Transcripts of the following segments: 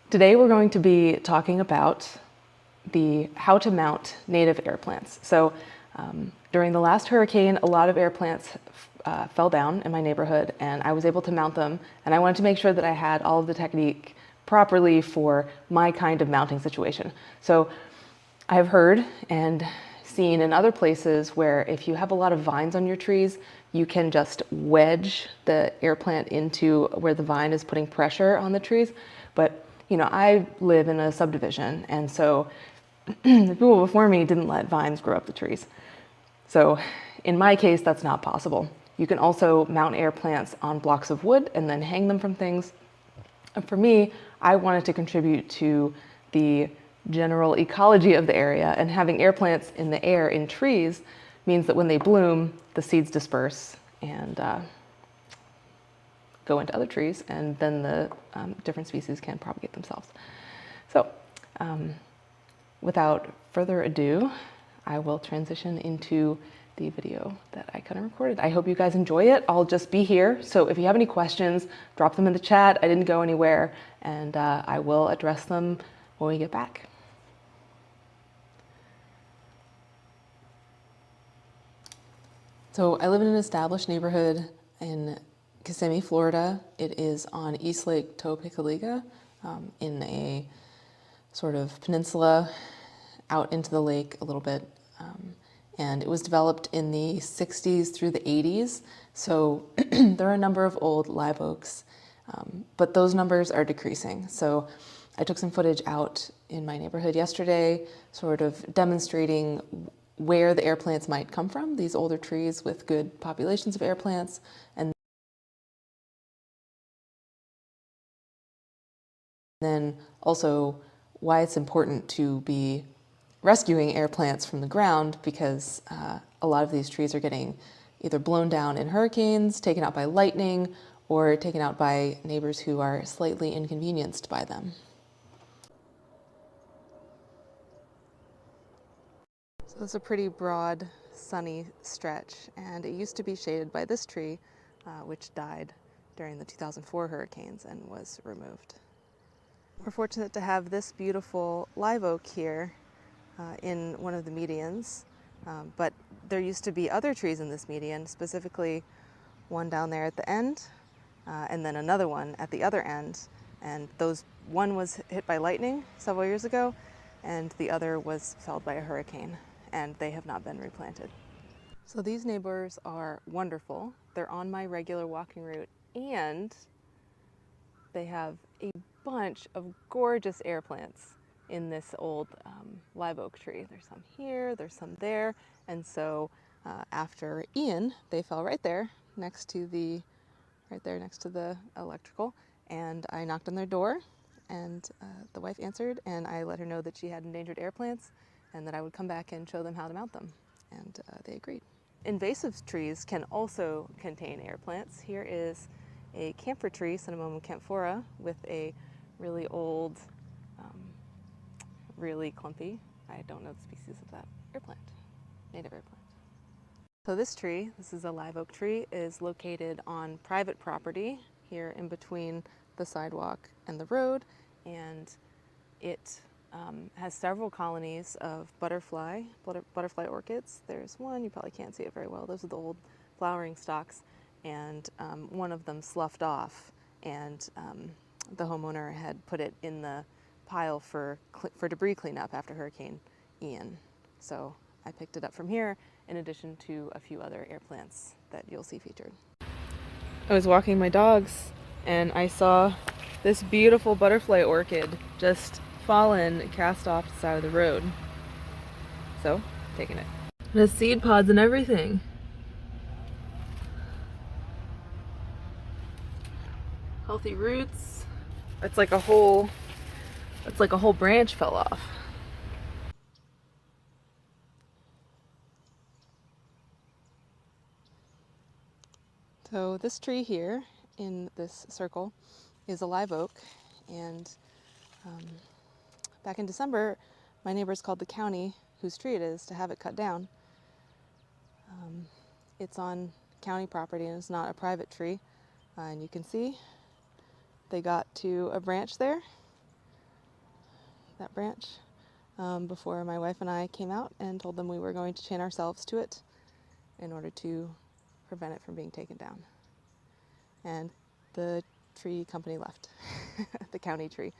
Today we're going to be talking about how to mount native air plants. So during the last hurricane, a lot of air plants fell down in my neighborhood and I was able to mount them, and I wanted to make sure that I had all of the technique properly for my kind of mounting situation. So I have heard and seen in other places where if you have a lot of vines on your trees, you can just wedge the air plant into where the vine is putting pressure on the trees. But you know, I live in a subdivision, and so the people before me didn't let vines grow up the trees. So in my case, that's not possible. You can also mount air plants on blocks of wood and then hang them from things. And for me, I wanted to contribute to the general ecology of the area, and having air plants in the air in trees means that when they bloom, the seeds disperse and go into other trees, and then the different species can propagate themselves. So without further ado, I will transition into the video that I kind of recorded. I hope you guys enjoy it. I'll just be here, so if you have any questions, drop them in the chat. I didn't go anywhere, and I will address them when we get back. So I live in an established neighborhood in Kissimmee, Florida. It is on East Lake Topekaliga, in a sort of peninsula out into the lake a little bit. And it was developed in the 60s through the 80s. So there are a number of old live oaks, but those numbers are decreasing. So I took some footage out in my neighborhood yesterday, sort of demonstrating where the air plants might come from, these older trees with good populations of air plants, and then also why it's important to be rescuing air plants from the ground, because a lot of these trees are getting either blown down in hurricanes, taken out by lightning, or taken out by neighbors who are slightly inconvenienced by them. So it's a pretty broad, sunny stretch, and it used to be shaded by this tree, which died during the 2004 hurricanes and was removed. We're fortunate to have this beautiful live oak here in one of the medians, but there used to be other trees in this median, specifically one down there at the end, and then another one at the other end, and one was hit by lightning several years ago, and the other was felled by a hurricane, and they have not been replanted. So these neighbors are wonderful. They're on my regular walking route, and they have a bunch of gorgeous air plants in this old live oak tree. There's some here, there's some there, and so after Ian, they fell right there next to the electrical, and I knocked on their door, and the wife answered, and I let her know that she had endangered air plants and that I would come back and show them how to mount them, and they agreed. Invasive trees can also contain air plants. Here is a camphor tree, Cinnamomum camphora, with a really old, really clumpy, I don't know the species of that air plant, native air plant. So this tree, this is a live oak tree, is located on private property here in between the sidewalk and the road, and it has several colonies of butterfly orchids. There's one, you probably can't see it very well, those are the old flowering stalks, and one of them sloughed off, and the homeowner had put it in the pile for debris cleanup after Hurricane Ian. So I picked it up from here, in addition to a few other air plants that you'll see featured. I was walking my dogs and I saw this beautiful butterfly orchid just fallen, cast off the side of the road. So, taking it. It has seed pods and everything. Healthy roots. It's like a whole branch fell off. So this tree here in this circle is a live oak, and back in December my neighbors called the county, whose tree it is, to have it cut down. It's on county property and it's not a private tree, and you can see they got to a branch there that branch, before my wife and I came out and told them we were going to chain ourselves to it in order to prevent it from being taken down. And the tree company left, the county tree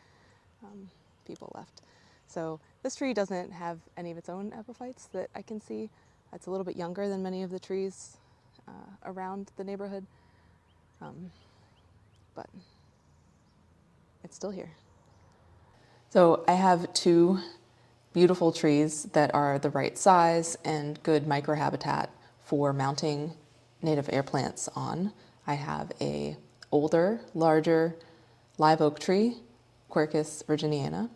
people left. So this tree doesn't have any of its own epiphytes that I can see. It's a little bit younger than many of the trees around the neighborhood, but it's still here. So I have two beautiful trees that are the right size and good microhabitat for mounting native air plants on. I have a older, larger live oak tree, Quercus virginiana,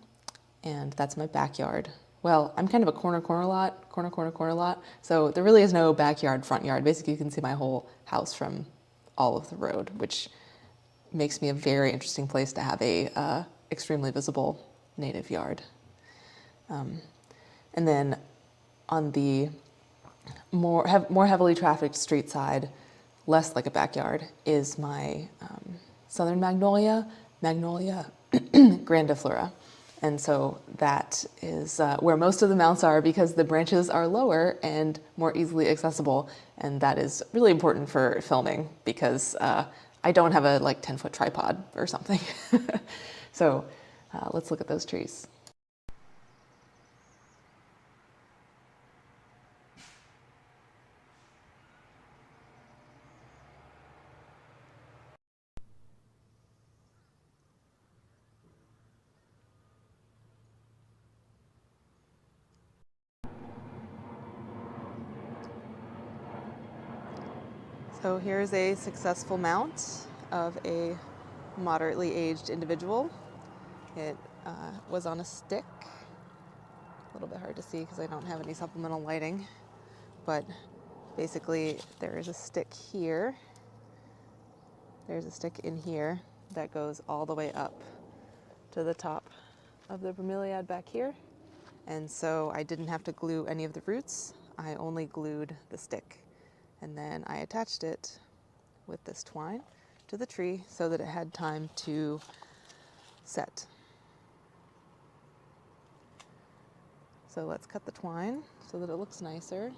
and that's my backyard. Well, I'm kind of a corner lot, so there really is no backyard, front yard. Basically, you can see my whole house from all of the road, which makes me a very interesting place to have a extremely visible native yard. And then on the more heavily trafficked street side, less like a backyard, is my southern magnolia grandiflora. And so that is where most of the mounts are because the branches are lower and more easily accessible. And that is really important for filming because I don't have a 10-foot tripod or something. So let's look at those trees. So here's a successful mount of a moderately aged individual. It was on a stick. A little bit hard to see because I don't have any supplemental lighting, but basically there is a stick here. There's a stick in here that goes all the way up to the top of the bromeliad back here. And so I didn't have to glue any of the roots. I only glued the stick. And then I attached it with this twine to the tree so that it had time to set. So let's cut the twine so that it looks nicer.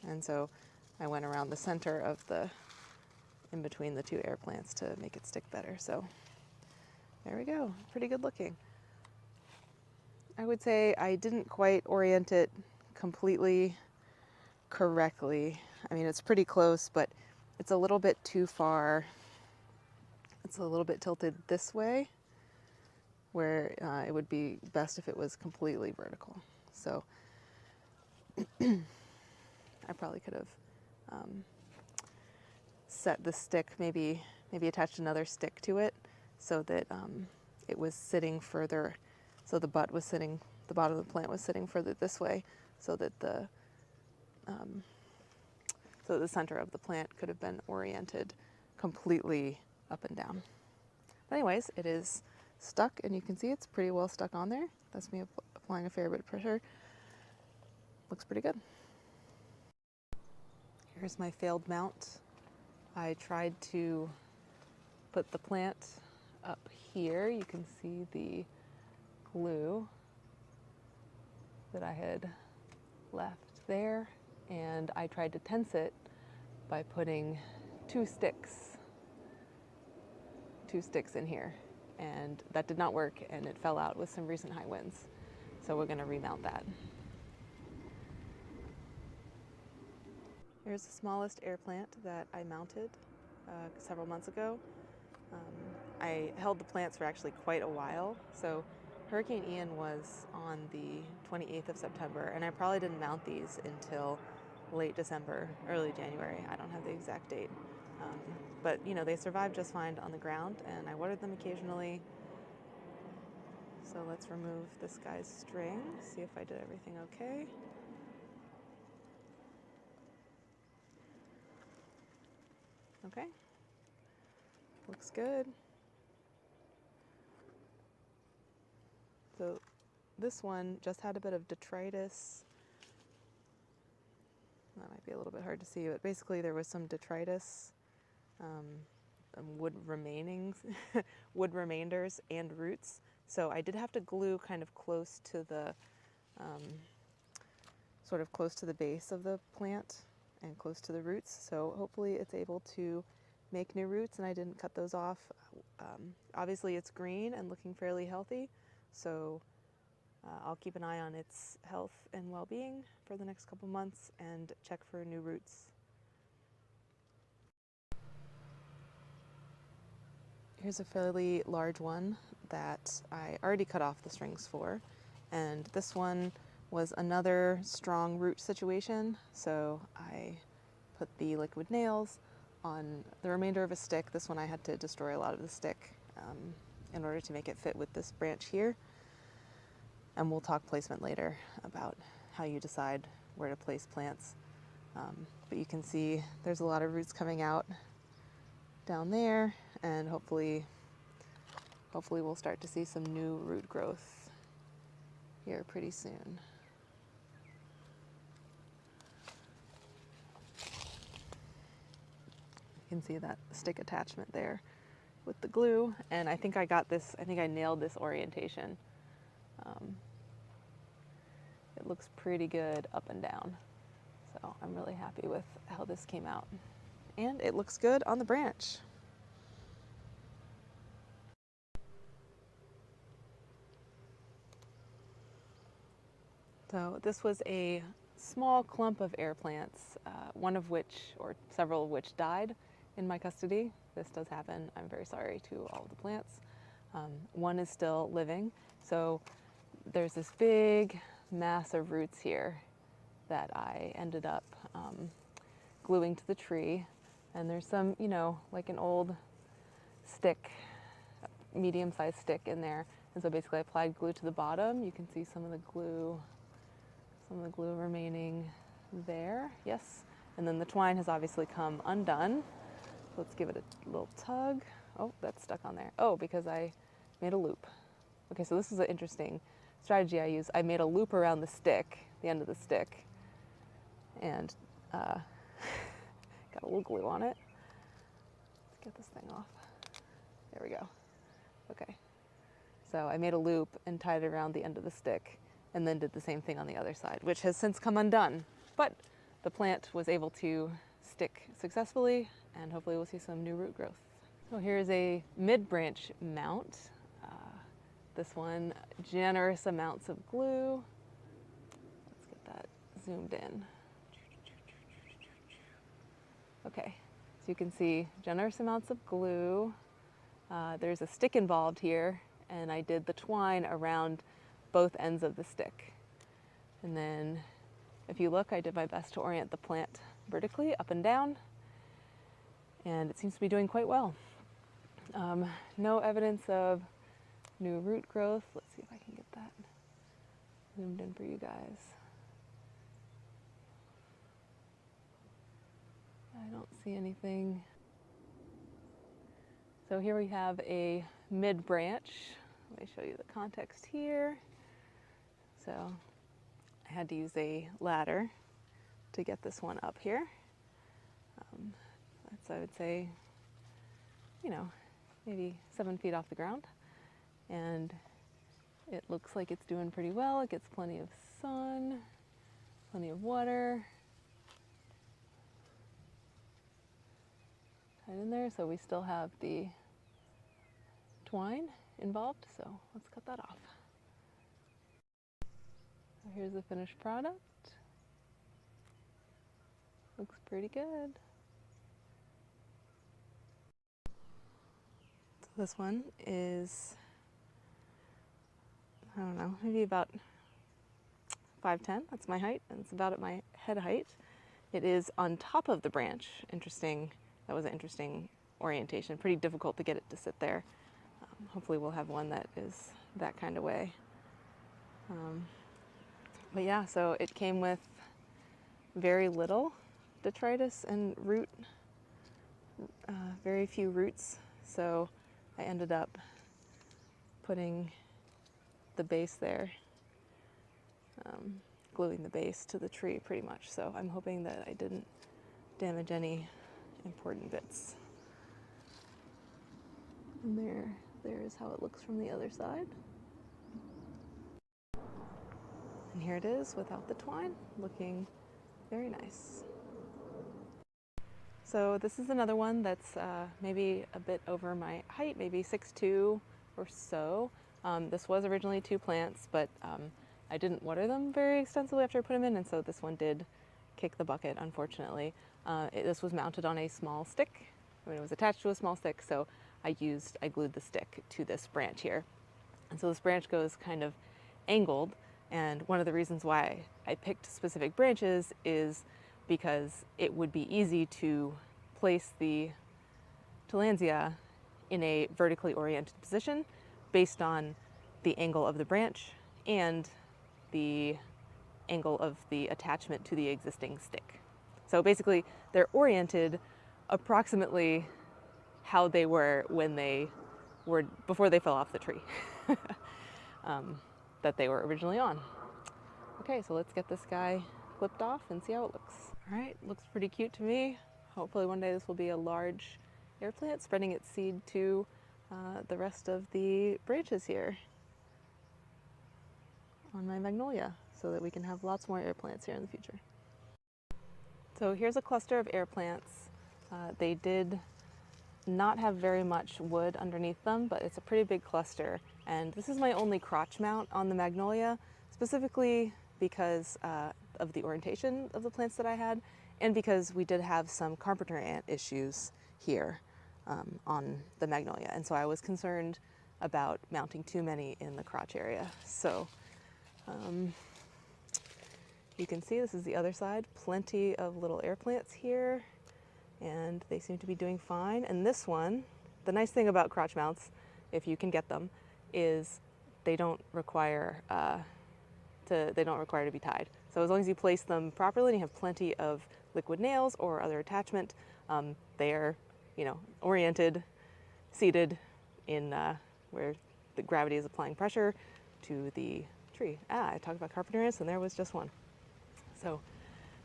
And so I went around the center of in between the two air plants to make it stick better. So there we go, pretty good looking. I would say I didn't quite orient it completely correctly. I mean, it's pretty close, but it's a little bit too far. It's a little bit tilted this way, where it would be best if it was completely vertical. So I probably could have set the stick, maybe attached another stick to it so that it was sitting further, so the bottom of the plant was sitting further this way, so that the center of the plant could have been oriented completely up and down. But anyways, it is stuck, and you can see it's pretty well stuck on there. That's me applying a fair bit of pressure. Looks pretty good. Here's my failed mount. I tried to put the plant up here. You can see the glue that I had left there, and I tried to tense it by putting two sticks in here, and that did not work, and it fell out with some recent high winds. So we're going to remount that. Here's the smallest air plant that I mounted several months ago. I held the plants for actually quite a while. So Hurricane Ian was on the 28th of September, and I probably didn't mount these until late December, early January. I don't have the exact date. But you know, they survived just fine on the ground, and I watered them occasionally. So let's remove this guy's string, see if I did everything okay. Okay, looks good. So this one just had a bit of detritus. That might be a little bit hard to see, but basically there was some detritus, wood remainders and roots. So I did have to glue kind of close to the, sort of close to the base of the plant and close to the roots. So hopefully it's able to make new roots, and I didn't cut those off. Obviously it's green and looking fairly healthy, so I'll keep an eye on its health and well-being for the next couple months and check for new roots. Here's a fairly large one that I already cut off the strings for, and this one was another strong root situation, so I put the liquid nails on the remainder of a stick. This one I had to destroy a lot of the stick in order to make it fit with this branch here. And we'll talk placement later about how you decide where to place plants. But you can see there's a lot of roots coming out down there, and hopefully we'll start to see some new root growth here pretty soon. You can see that stick attachment there with the glue, and I think I nailed this orientation. It looks pretty good up and down, so I'm really happy with how this came out. And it looks good on the branch. So this was a small clump of air plants, one of which, or several of which, died in my custody. This does happen. I'm very sorry to all of the plants. One is still living. So there's this big mass of roots here that I ended up gluing to the tree. And there's some, like an old stick, medium-sized stick in there. And so basically I applied glue to the bottom. You can see some of the glue remaining there. Yes. And then the twine has obviously come undone. So let's give it a little tug. Oh, that's stuck on there. Oh, because I made a loop. Okay, so this is an interesting strategy I use. I made a loop around the stick, the end of the stick, and got a little glue on it. Let's get this thing off. There we go. Okay. So I made a loop and tied it around the end of the stick, and then did the same thing on the other side, which has since come undone. But the plant was able to stick successfully, and hopefully we'll see some new root growth. So here's a mid-branch mount. This one, generous amounts of glue. Let's get that zoomed in. Okay, so you can see generous amounts of glue. There's a stick involved here, and I did the twine around both ends of the stick. And then if you look, I did my best to orient the plant vertically up and down, and it seems to be doing quite well. No evidence of new root growth. Let's see if I can get that zoomed in for you guys. I don't see anything. So here we have a mid-branch. Let me show you the context here. So I had to use a ladder to get this one up here. That's, I would say, maybe 7 feet off the ground. And it looks like it's doing pretty well. It gets plenty of sun, plenty of water. Tied in there, so we still have the twine involved, so let's cut that off. So here's the finished product. Looks pretty good. So this one is, I don't know, maybe about 5'10". That's my height, and it's about at my head height. It is on top of the branch. Interesting. That was an interesting orientation. Pretty difficult to get it to sit there. Hopefully we'll have one that is that kind of way. But yeah, so it came with very little detritus and root, very few roots. So I ended up putting the base there gluing the base to the tree pretty much. So I'm hoping that I didn't damage any important bits. And there's how it looks from the other side. And here it is without the twine, looking very nice. So this is another one that's maybe a bit over my height, maybe 6'2" or so. This was originally 2 plants, but I didn't water them very extensively after I put them in, and so this one did kick the bucket, unfortunately. This was mounted on a small stick. I mean, it was attached to a small stick, so I glued the stick to this branch here. And so this branch goes kind of angled, and one of the reasons why I picked specific branches is because it would be easy to place the tillandsia in a vertically oriented position based on the angle of the branch and the angle of the attachment to the existing stick. So basically, they're oriented approximately how they were when they were, before they fell off the tree that they were originally on. Okay, so let's get this guy clipped off and see how it looks. All right, looks pretty cute to me. Hopefully one day this will be a large air plant, spreading its seed to the rest of the branches here on my magnolia, so that we can have lots more air plants here in the future. So here's a cluster of air plants. They did not have very much wood underneath them, but it's a pretty big cluster. And this is my only crotch mount on the magnolia, specifically because of the orientation of the plants that I had, and because we did have some carpenter ant issues here on the magnolia. And so I was concerned about mounting too many in the crotch area. So you can see this is the other side, plenty of little air plants here, and they seem to be doing fine. And this one, the nice thing about crotch mounts, if you can get them, is they don't require to be tied. So as long as you place them properly and you have plenty of liquid nails or other attachment, they are, oriented, seated in where the gravity is applying pressure to the tree. I talked about carpenter ants, and there was just one. So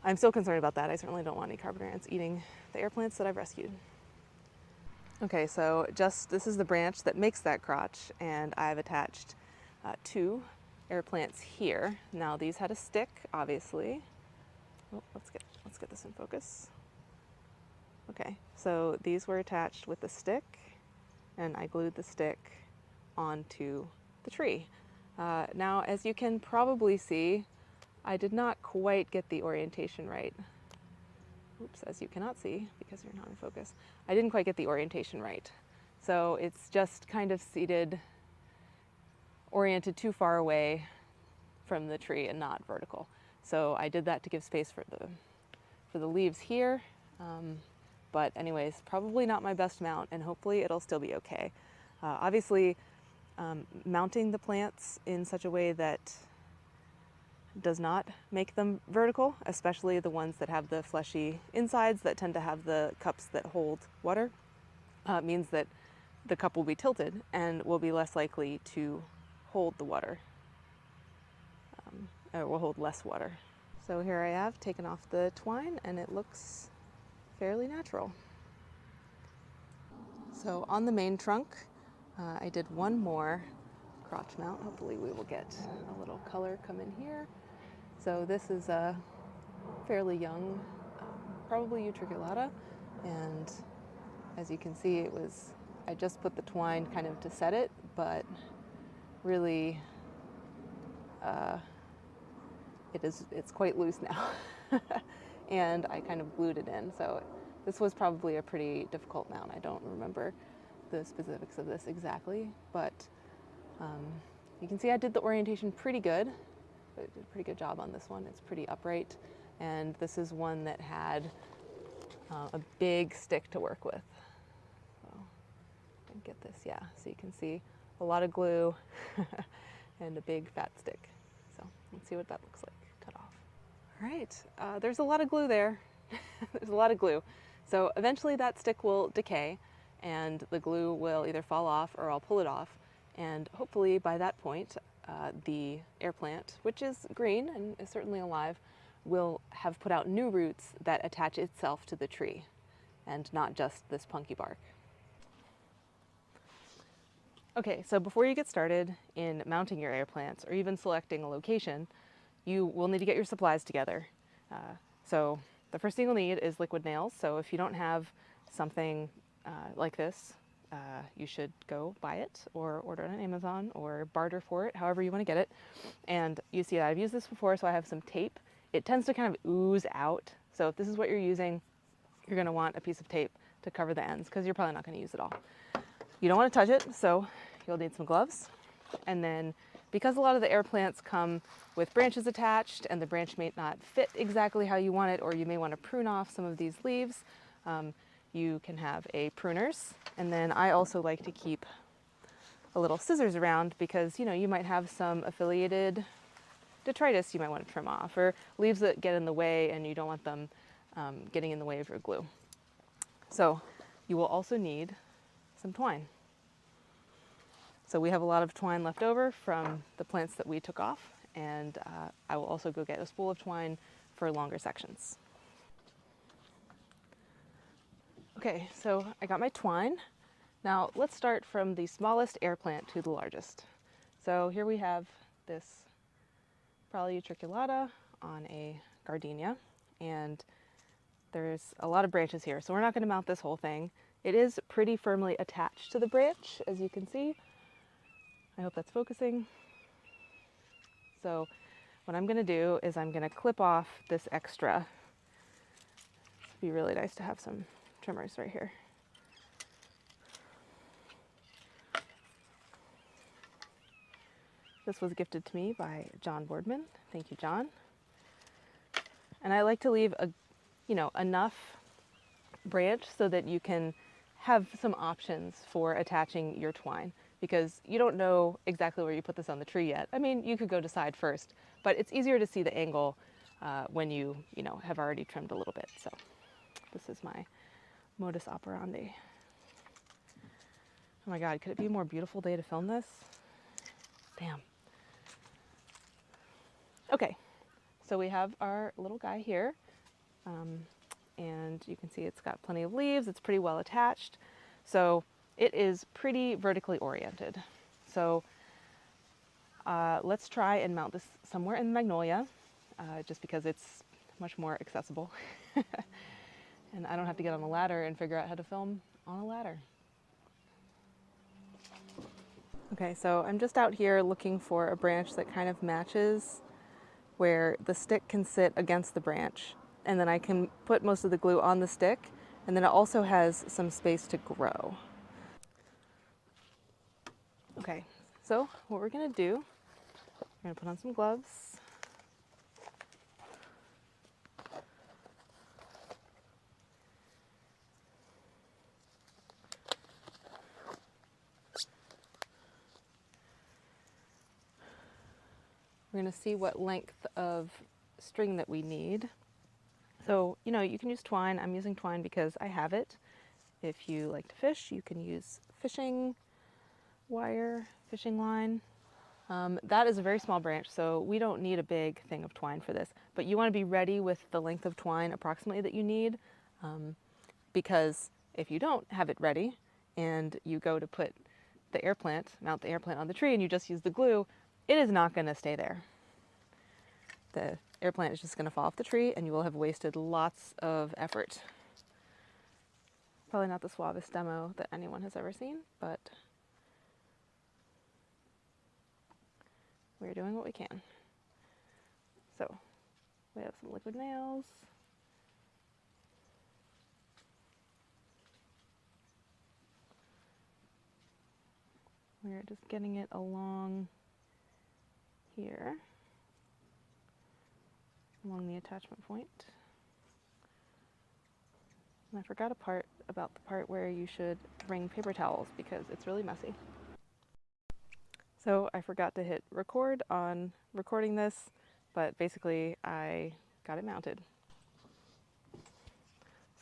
I'm still concerned about that. I certainly don't want any carpenter ants eating the air plants that I've rescued. Okay, so this is the branch that makes that crotch, and I've attached 2 air plants here. Now these had a stick, obviously. Oh, let's get this in focus. Okay, so these were attached with the stick, and I glued the stick onto the tree. Now, as you can probably see, I did not quite get the orientation right. Oops, as you cannot see because you're not in focus. I didn't quite get the orientation right. So it's just kind of seated, oriented too far away from the tree and not vertical. So I did that to give space for the leaves here. But anyways, probably not my best mount, and hopefully it'll still be okay. Obviously, mounting the plants in such a way that does not make them vertical, especially the ones that have the fleshy insides that tend to have the cups that hold water, means that the cup will be tilted and will be less likely to hold the water, or will hold less water. So here I have taken off the twine, and it looks fairly natural. So on the main trunk, I did one more crotch mount. Hopefully we will get a little color come in here. So this is a fairly young, probably Utriculata, and as you can see, I just put the twine kind of to set it, but really it's quite loose now. And I kind of glued it in. So this was probably a pretty difficult mount. I don't remember the specifics of this exactly, but you can see I did the orientation pretty good. I did a pretty good job on this one. It's pretty upright, and this is one that had a big stick to work with. So I can get this, yeah. So you can see a lot of glue and a big fat stick. So let's see what that looks like cut off. All right, there's a lot of glue there. There's a lot of glue. So eventually that stick will decay, and the glue will either fall off or I'll pull it off. And hopefully by that point, the air plant, which is green and is certainly alive, will have put out new roots that attach itself to the tree and not just this punky bark. Okay, so before you get started in mounting your air plants or even selecting a location, you will need to get your supplies together. So the first thing you'll need is liquid nails. So if you don't have something like this, you should go buy it or order it on Amazon or barter for it, however you want to get it. And you see I've used this before, so I have some tape. It tends to kind of ooze out. So if this is what you're using, you're going to want a piece of tape to cover the ends because you're probably not going to use it all. You don't want to touch it, so you'll need some gloves. And then because a lot of the air plants come with branches attached and the branch may not fit exactly how you want it, or you may want to prune off some of these leaves, you can have a pruners. And then I also like to keep a little scissors around because, you know, you might have some affiliated detritus you might want to trim off, or leaves that get in the way and you don't want them getting in the way of your glue. So you will also need some twine. So we have a lot of twine left over from the plants that we took off, and I will also go get a spool of twine for longer sections. Okay, so I got my twine. Now let's start from the smallest air plant to the largest. So here we have this Prolia utriculata on a gardenia, and there's a lot of branches here, so we're not going to mount this whole thing. It is pretty firmly attached to the branch, as you can see. I hope that's focusing. So what I'm going to do is I'm going to clip off this extra. It'd be really nice to have some trimmers right here. This was gifted to me by John Boardman. Thank you, John. And I like to leave enough branch so that you can have some options for attaching your twine, because you don't know exactly where you put this on the tree yet. I mean, you could go decide first, but it's easier to see the angle when you have already trimmed a little bit. So this is my modus operandi. Oh my God, could it be a more beautiful day to film this? Damn. Okay, so we have our little guy here. And you can see it's got plenty of leaves. It's pretty well attached. So it is pretty vertically oriented. So let's try and mount this somewhere in the magnolia, just because it's much more accessible. And I don't have to get on a ladder and figure out how to film on a ladder. Okay, so I'm just out here looking for a branch that kind of matches where the stick can sit against the branch. And then I can put most of the glue on the stick, and then it also has some space to grow. Okay, so what we're gonna do, we're gonna put on some gloves. We're gonna see what length of string that we need. So, you can use twine. I'm using twine because I have it. If you like to fish, you can use fishing wire, fishing line. That is a very small branch, so we don't need a big thing of twine for this. But you want to be ready with the length of twine approximately that you need, because if you don't have it ready and you go to put the air plant, mount the air plant on the tree, and you just use the glue, it is not going to stay there. The air plant is just going to fall off the tree and you will have wasted lots of effort. Probably not the suavest demo that anyone has ever seen, but we're doing what we can. So we have some liquid nails. We're just getting it along here, along the attachment point. And I forgot about the part where you should bring paper towels because it's really messy. So I forgot to hit record on recording this, but basically I got it mounted.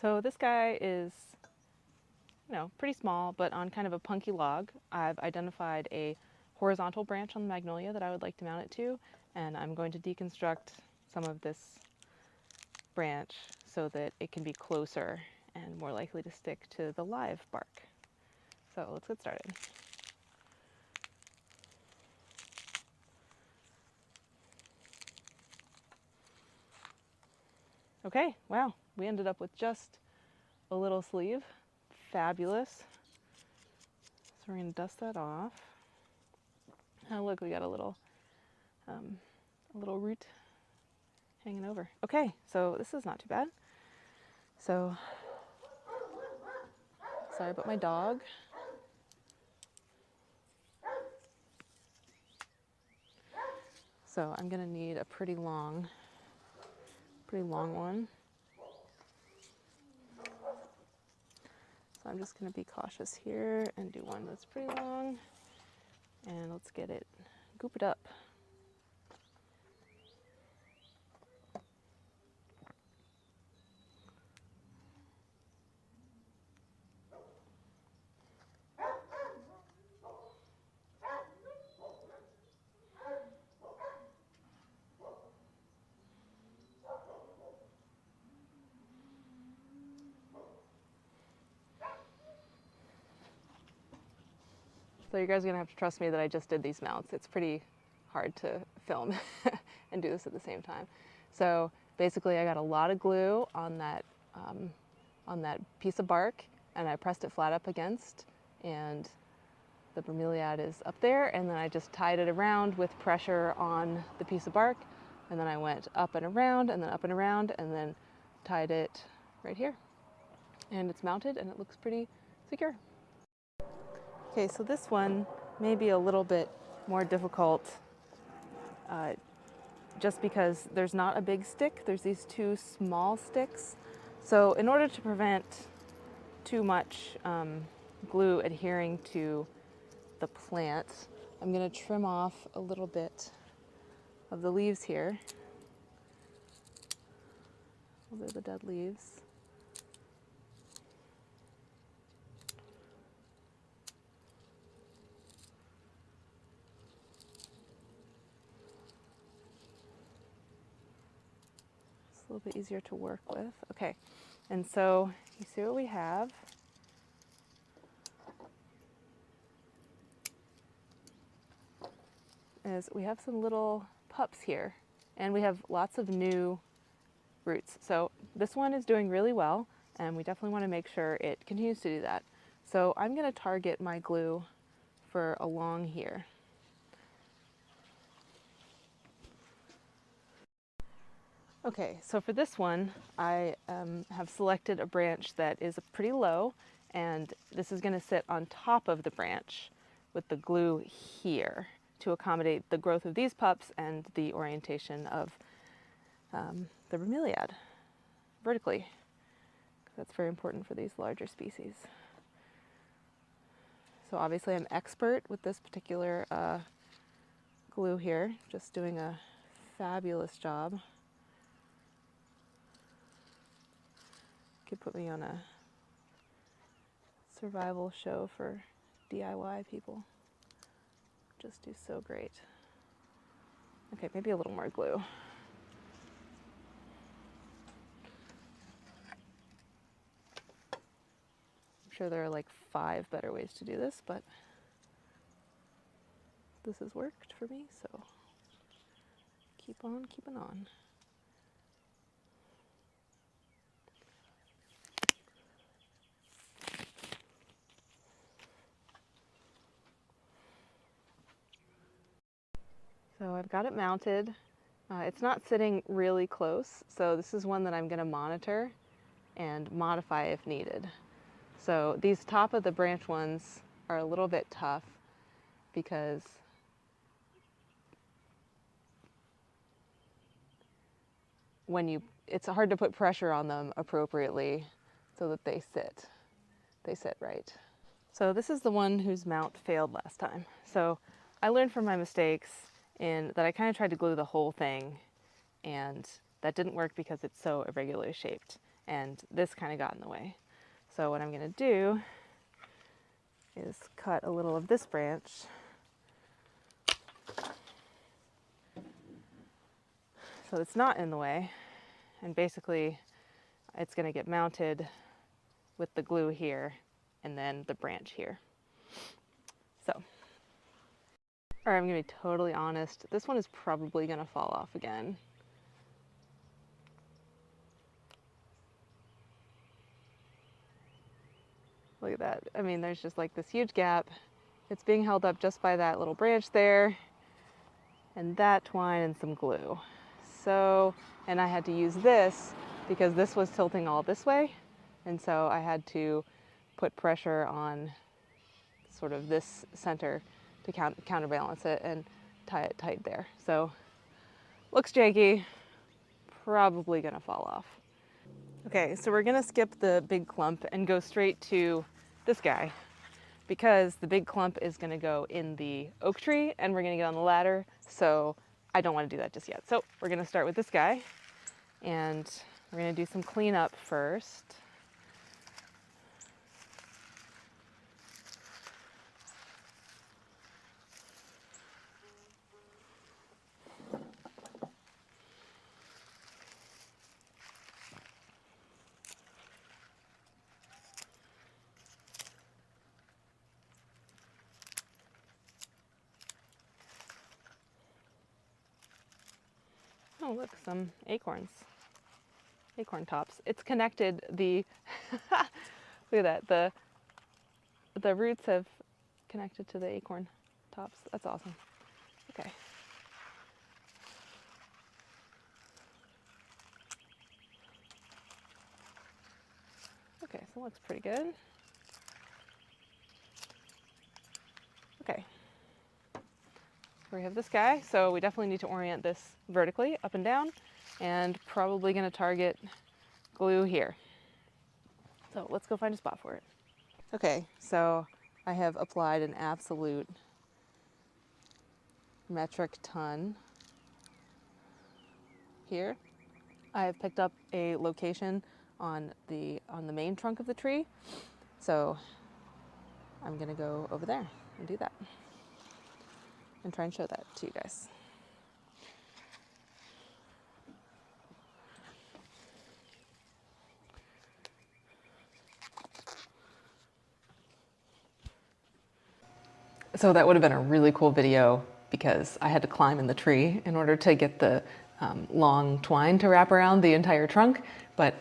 So this guy is, pretty small, but on kind of a punky log. I've identified a horizontal branch on the magnolia that I would like to mount it to, and I'm going to deconstruct some of this branch so that it can be closer and more likely to stick to the live bark. So let's get started. Okay, wow, we ended up with just a little sleeve. Fabulous. So we're going to dust that off. Oh, look, we got a little root hanging over. Okay, so this is not too bad. So, sorry about my dog. So I'm gonna need a pretty long one. So I'm just gonna be cautious here and do one that's pretty long. And let's get it gooped up. So you guys are gonna have to trust me that I just did these mounts. It's pretty hard to film and do this at the same time. So basically I got a lot of glue on that piece of bark, and I pressed it flat up against, and the bromeliad is up there, and then I just tied it around with pressure on the piece of bark, and then I went up and around, and then up and around, and then tied it right here. And it's mounted, and it looks pretty secure. Okay, so this one may be a little bit more difficult just because there's not a big stick, there's these two small sticks. So in order to prevent too much glue adhering to the plant, I'm going to trim off a little bit of the leaves here. Those are the dead leaves. It's a little bit easier to work with. Okay, and so you see what we have. Is we have some little pups here, and we have lots of new roots. So this one is doing really well, and we definitely want to make sure it continues to do that. So I'm going to target my glue for along here. Okay, so for this one, I have selected a branch that is pretty low, and this is going to sit on top of the branch with the glue here to accommodate the growth of these pups and the orientation of the bromeliad vertically. That's very important for these larger species. So obviously I'm expert with this particular glue here, just doing a fabulous job. Could put me on a survival show for DIY people. Just do so great. Okay, maybe a little more glue. I'm sure there are like 5 better ways to do this, but this has worked for me, so keep on keeping on. So I've got it mounted. It's not sitting really close, so this is one that I'm going to monitor and modify if needed. So these top of the branch ones are a little bit tough because it's hard to put pressure on them appropriately so that they sit right. So this is the one whose mount failed last time. So I learned from my mistakes in that I kind of tried to glue the whole thing, and that didn't work because it's so irregularly shaped, and this kind of got in the way. So what I'm going to do is cut a little of this branch so it's not in the way. And basically it's going to get mounted with the glue here and then the branch here. So, all right, I'm going to be totally honest. This one is probably going to fall off again. Look at that. I mean, there's just like this huge gap. It's being held up just by that little branch there and that twine and some glue. So, and I had to use this because this was tilting all this way. And so I had to put pressure on sort of this center to counterbalance it and tie it tight there. So looks janky, probably gonna fall off. Okay, so we're gonna skip the big clump and go straight to this guy because the big clump is gonna go in the oak tree and we're gonna get on the ladder. So I don't wanna do that just yet. So we're gonna start with this guy and we're gonna do some cleanup first. Oh, look, some acorns. Acorn tops. It's connected, the, look at that, the roots have connected to the acorn tops. That's awesome. Okay. Okay, so it looks pretty good. Okay. We have this guy, so we definitely need to orient this vertically, up and down, and probably gonna target glue here. So let's go find a spot for it. Okay, so I have applied an absolute metric ton here. I have picked up a location on the main trunk of the tree, so I'm gonna go over there and do that and try and show that to you guys. So that would have been a really cool video because I had to climb in the tree in order to get the long twine to wrap around the entire trunk, but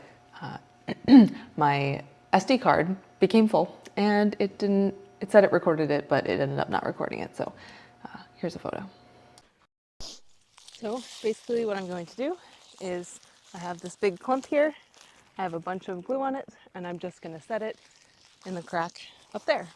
my SD card became full and it didn't, it said it recorded it, but it ended up not recording it. So here's a photo. So basically what I'm going to do is I have this big clump here. I have a bunch of glue on it and I'm just going to set it in the crack up there.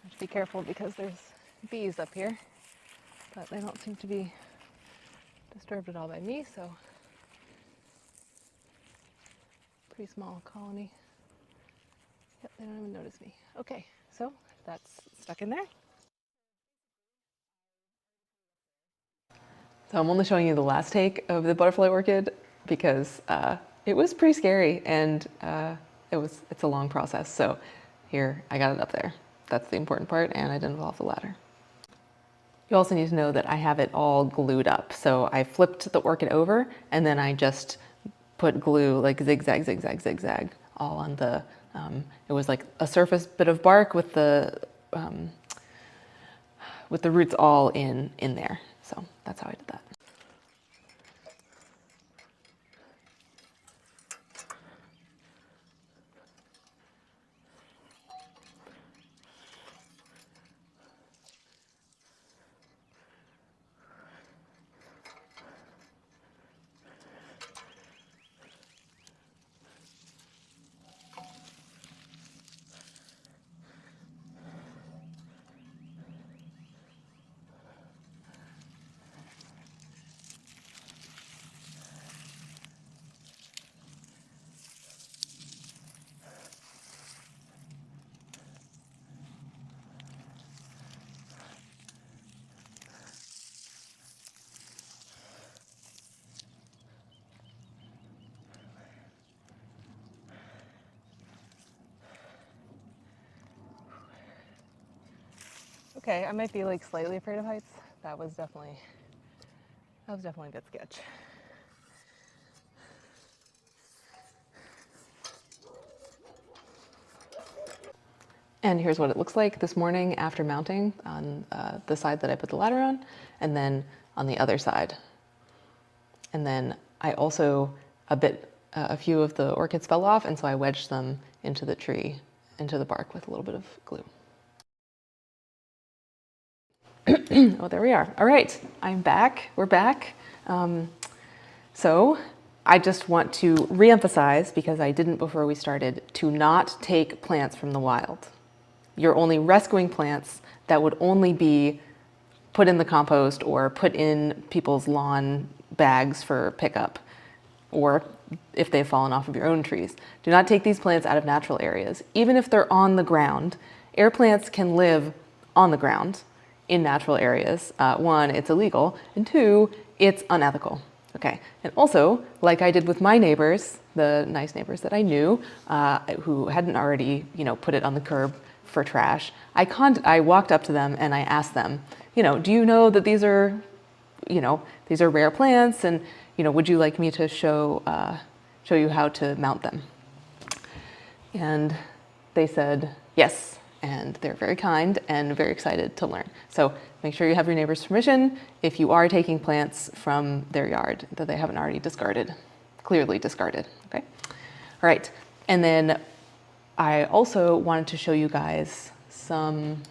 I have to be careful because there's bees up here, but they don't seem to be disturbed at all by me, so pretty small colony. Yep, they don't even notice me. Okay, so that's stuck in there. So I'm only showing you the last take of the butterfly orchid because it was pretty scary and it's a long process. So here, I got it up there. That's the important part, and I didn't fall off the ladder. You also need to know that I have it all glued up. So I flipped the orchid over and then I just put glue like zigzag, zigzag, zigzag all on the, it was like a surface bit of bark with the roots all in there. So that's how I did that. Okay, I might be like slightly afraid of heights. That was definitely a good sketch. And here's what it looks like this morning after mounting on the side that I put the ladder on, and then on the other side. And then I also, a few of the orchids fell off, and so I wedged them into the tree, into the bark with a little bit of glue. Oh, there we are. All right, I'm back. We're back. So I just want to reemphasize, because I didn't before we started, to not take plants from the wild. You're only rescuing plants that would only be put in the compost or put in people's lawn bags for pickup, or if they've fallen off of your own trees. Do not take these plants out of natural areas. Even if they're on the ground, air plants can live on the ground in natural areas. One, it's illegal, and two, it's unethical. Okay, and also, like I did with my neighbors, the nice neighbors that I knew, who hadn't already, put it on the curb for trash, I walked up to them and I asked them, do you know that these are rare plants, and would you like me to show you how to mount them? And they said yes, and they're very kind and very excited to learn. So make sure you have your neighbor's permission if you are taking plants from their yard that they haven't already clearly discarded, okay? All right, and then I also wanted to show you guys some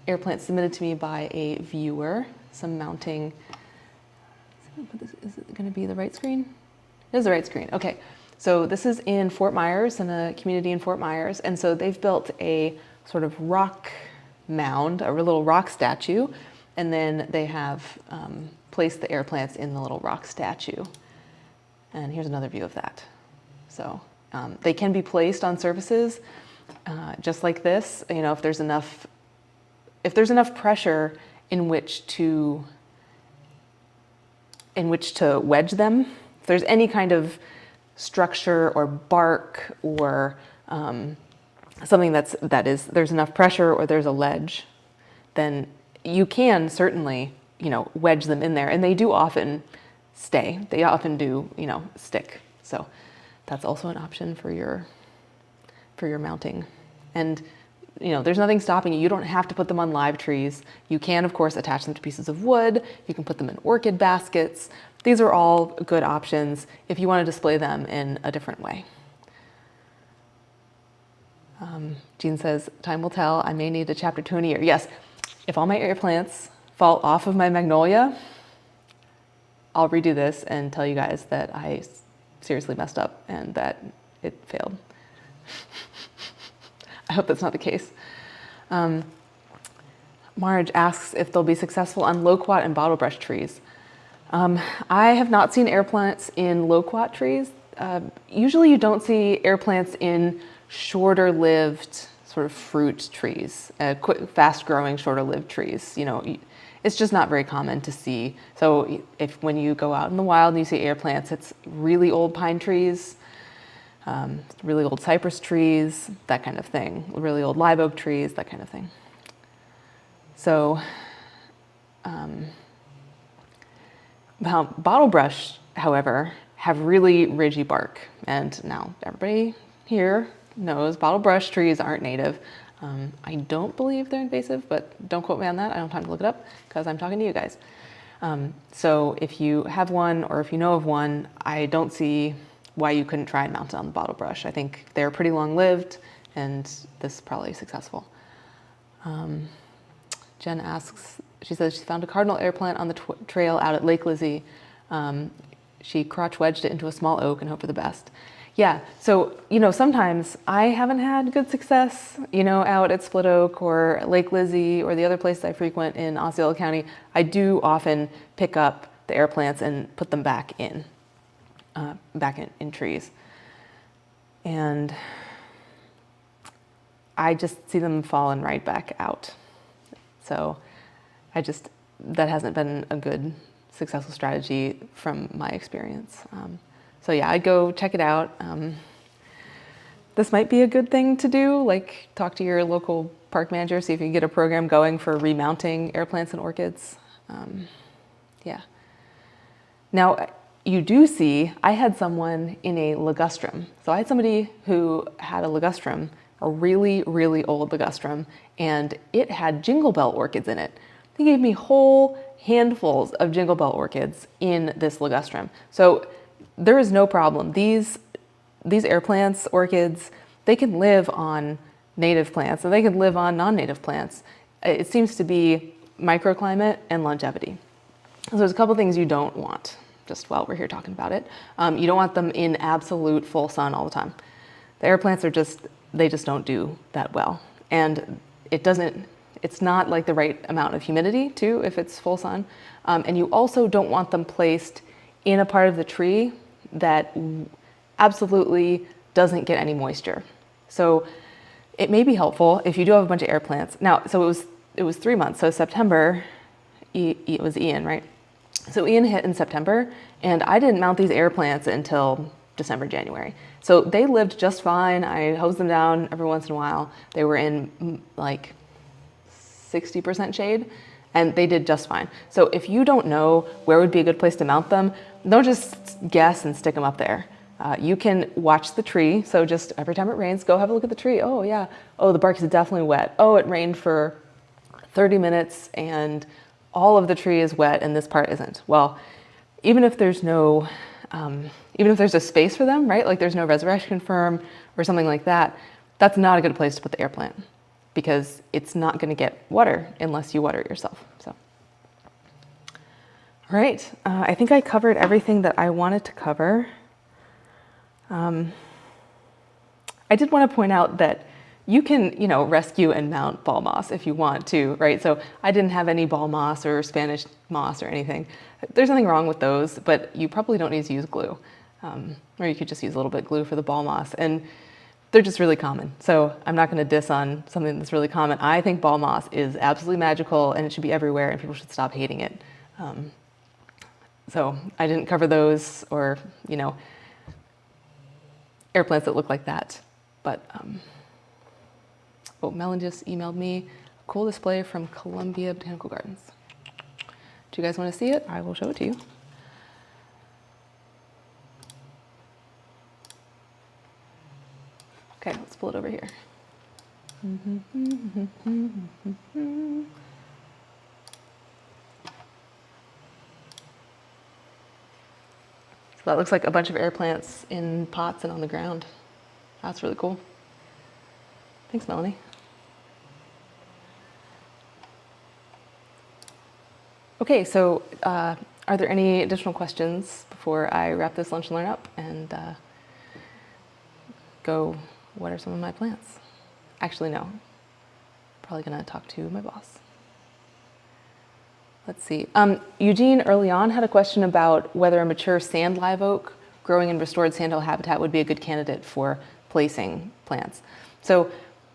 air plants submitted to me by a viewer, some mounting. Is it going to be the right screen? It is the right screen, okay. So this is in Fort Myers, in a community in Fort Myers, and so they've built a sort of rock mound, a little rock statue, and then they have placed the air plants in the little rock statue. And here's another view of that. So they can be placed on surfaces just like this. If there's enough pressure in which to wedge them, if there's any kind of structure or bark or something there's enough pressure, or there's a ledge, then you can certainly wedge them in there, and they do often stay. They often do stick. So that's also an option for your mounting. And there's nothing stopping you. You don't have to put them on live trees. You can, of course, attach them to pieces of wood. You can put them in orchid baskets. These are all good options if you want to display them in a different way. Jean says, time will tell. I may need a chapter 2 in a year. Yes, if all my air plants fall off of my magnolia, I'll redo this and tell you guys that I seriously messed up and that it failed. I hope that's not the case. Marge asks if they'll be successful on loquat and bottlebrush trees. I have not seen air plants in loquat trees. Usually you don't see air plants in shorter lived sort of fruit trees, fast growing, shorter lived trees. It's just not very common to see. So when you go out in the wild and you see air plants, it's really old pine trees, really old cypress trees, that kind of thing, really old live oak trees, that kind of thing. So bottlebrush, however, have really ridgy bark. And now everybody here knows bottlebrush trees aren't native. I don't believe they're invasive, but don't quote me on that. I don't have time to look it up because I'm talking to you guys. So if you have one, or if you know of one, I don't see why you couldn't try and mount it on the bottlebrush. I think they're pretty long-lived, and this is probably successful. Jen asks, she says she found a cardinal air plant on the trail out at Lake Lizzie. She crotch wedged it into a small oak and hoped for the best. Yeah, so, sometimes I haven't had good success, out at Split Oak or Lake Lizzie or the other places I frequent in Osceola County. I do often pick up the air plants and put them back in trees. And I just see them falling right back out. So that hasn't been a good, successful strategy from my experience. So yeah, I'd go check it out. This might be a good thing to do, like talk to your local park manager, see if you can get a program going for remounting airplants and orchids. Yeah. Now, you do see, I had someone in a ligustrum. So I had somebody who had a ligustrum, a really, really old ligustrum, and it had jingle bell orchids in it. They gave me whole handfuls of jingle bell orchids in this ligustrum. So there is no problem. These air plants, orchids, they can live on native plants and they can live on non-native plants. It seems to be microclimate and longevity. So there's a couple things you don't want, just while we're here talking about it. You don't want them in absolute full sun all the time. The air plants they just don't do that well. And it's not like the right amount of humidity too, if it's full sun. And you also don't want them placed in a part of the tree that absolutely doesn't get any moisture. So it may be helpful if you do have a bunch of air plants. Now, so it was 3 months. So September, it was Ian, right? So Ian hit in September, and I didn't mount these air plants until December, January. So they lived just fine. I hosed them down every once in a while. They were in like 60% shade, and they did just fine. So if you don't know where would be a good place to mount them, don't just guess and stick them up there. You can watch the tree. So just every time it rains, go have a look at the tree. Oh yeah. Oh, the bark is definitely wet. Oh, it rained for 30 minutes and all of the tree is wet and this part isn't. Well, even if there's a space for them, right? Like there's no resurrection firm or something like that, that's not a good place to put the air plant because it's not going to get water unless you water it yourself. So, all right. I think I covered everything that I wanted to cover. I did want to point out that you can, rescue and mount ball moss if you want to, right? So I didn't have any ball moss or Spanish moss or anything. There's nothing wrong with those, but you probably don't need to use glue. Or you could just use a little bit of glue for the ball moss. And they're just really common. So I'm not going to diss on something that's really common. I think ball moss is absolutely magical and it should be everywhere and people should stop hating it. So I didn't cover those or, air plants that look like that. But, Melon just emailed me a cool display from Columbia Botanical Gardens. Do you guys want to see it? I will show it to you. Okay, let's pull it over here. So that looks like a bunch of air plants in pots and on the ground. That's really cool. Thanks, Melanie. Okay, so are there any additional questions before I wrap this lunch and learn up and go water some of my plants? Actually, no. Probably gonna talk to my boss. Let's see. Eugene early on had a question about whether a mature sand live oak growing in restored sandhill habitat would be a good candidate for placing plants. So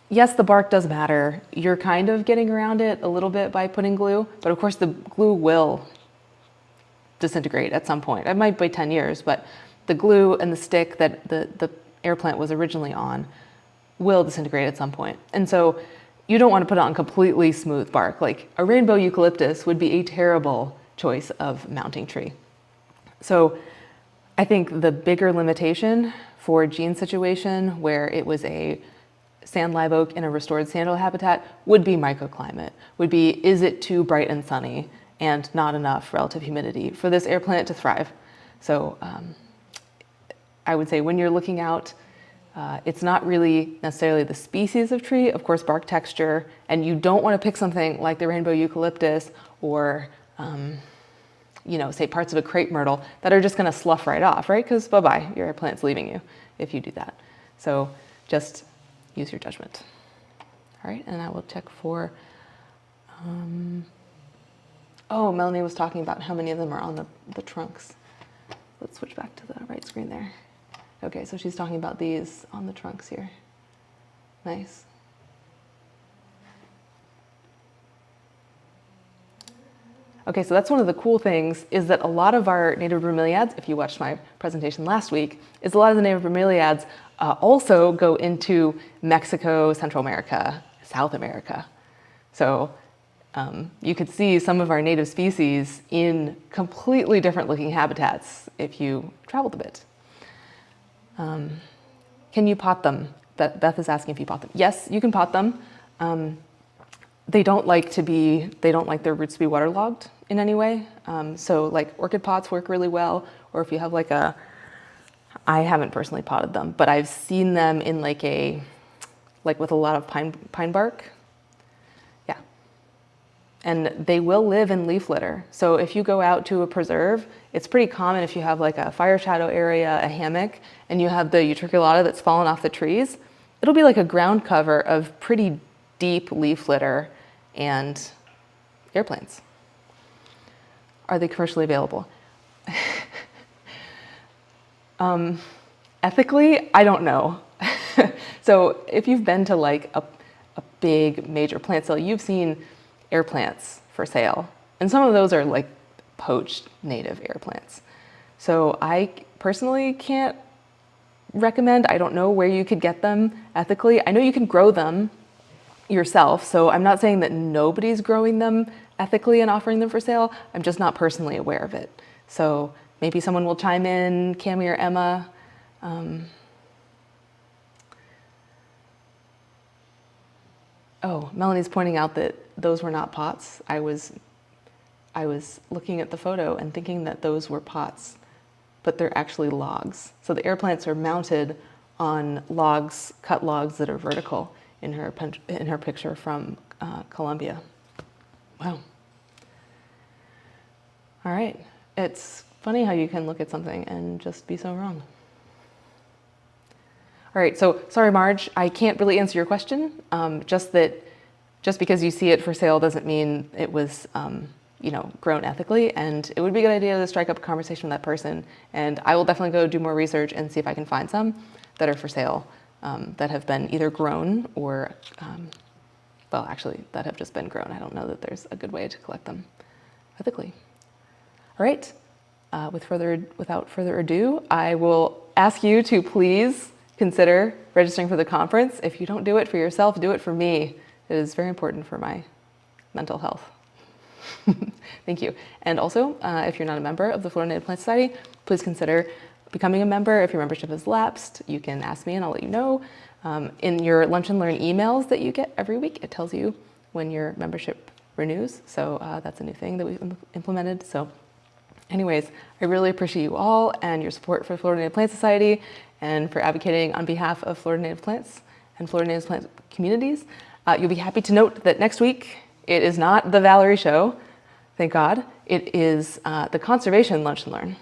yes, the bark does matter. You're kind of getting around it a little bit by putting glue, but of course the glue will disintegrate at some point. It might be 10 years, but the glue and the stick that the air plant was originally on will disintegrate at some point. And so you don't want to put it on completely smooth bark. Like a rainbow eucalyptus would be a terrible choice of mounting tree. So I think the bigger limitation for Gene's situation where it was a sand live oak in a restored sandhill habitat would be microclimate, would be is it too bright and sunny and not enough relative humidity for this air plant to thrive. So I would say when you're looking out, it's not really necessarily the species of tree, of course bark texture, and you don't want to pick something like the rainbow eucalyptus or say parts of a crepe myrtle that are just going to slough right off, right? Because bye-bye, your air plant's leaving you if you do that. So just use your judgment. All right, and I will check for, Melanie was talking about how many of them are on the trunks. Let's switch back to the right screen there. Okay, so she's talking about these on the trunks here. Nice. Okay, so that's one of the cool things is that a lot of our native bromeliads, if you watched my presentation last week, is a lot of the native bromeliads also go into Mexico, Central America, South America. So you could see some of our native species in completely different looking habitats if you traveled a bit. Can you pot them? Beth is asking if you pot them. Yes, you can pot them. They don't like their roots to be waterlogged in any way. So like orchid pots work really well, or if you have I haven't personally potted them, but I've seen them in like with a lot of pine bark. Yeah. And they will live in leaf litter. So if you go out to a preserve, it's pretty common if you have like a fire shadow area, a hammock, and you have the utriculata that's fallen off the trees, it'll be like a ground cover of pretty deep leaf litter and air plants. Are they commercially available? Ethically, I don't know. So if you've been to like a big major plant sale, you've seen air plants for sale. And some of those are like poached native air plants. So I personally can't recommend, I don't know where you could get them ethically. I know you can grow them yourself, so I'm not saying that nobody's growing them ethically and offering them for sale. I'm just not personally aware of it. So maybe someone will chime in, Cami or Emma. Oh, Melanie's pointing out that those were not pots. I was looking at the photo and thinking that those were pots, but they're actually logs. So the air plants are mounted on logs, cut logs that are vertical in her picture from Colombia. Wow. All right. It's funny how you can look at something and just be so wrong. All right, so sorry, Marge, I can't really answer your question. Just because you see it for sale doesn't mean it was, grown ethically. And it would be a good idea to strike up a conversation with that person. And I will definitely go do more research and see if I can find some that are for sale that have been either grown or, that have just been grown. I don't know that there's a good way to collect them ethically. All right, without further ado, I will ask you to please consider registering for the conference. If you don't do it for yourself, do it for me. It is very important for my mental health. Thank you. And also, if you're not a member of the Florida Native Plant Society, please consider becoming a member. If your membership has lapsed, you can ask me and I'll let you know. In your Lunch and Learn emails that you get every week, it tells you when your membership renews. So that's a new thing that we've implemented. So anyways, I really appreciate you all and your support for Florida Native Plant Society and for advocating on behalf of Florida Native plants and Florida Native plant communities. You'll be happy to note that next week, it is not the Valerie show, thank God. It is the Conservation Lunch and Learn.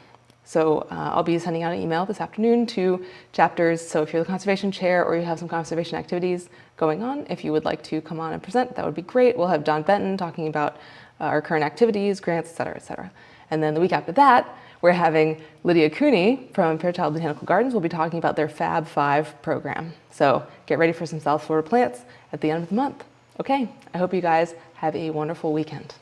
So I'll be sending out an email this afternoon to chapters. So if you're the conservation chair or you have some conservation activities going on, if you would like to come on and present, that would be great. We'll have Don Benton talking about our current activities, grants, et cetera, et cetera. And then the week after that, we're having Lydia Cooney from Fairchild Botanical Gardens. We'll be talking about their Fab 5 program. So get ready for some South Florida plants at the end of the month. Okay, I hope you guys have a wonderful weekend.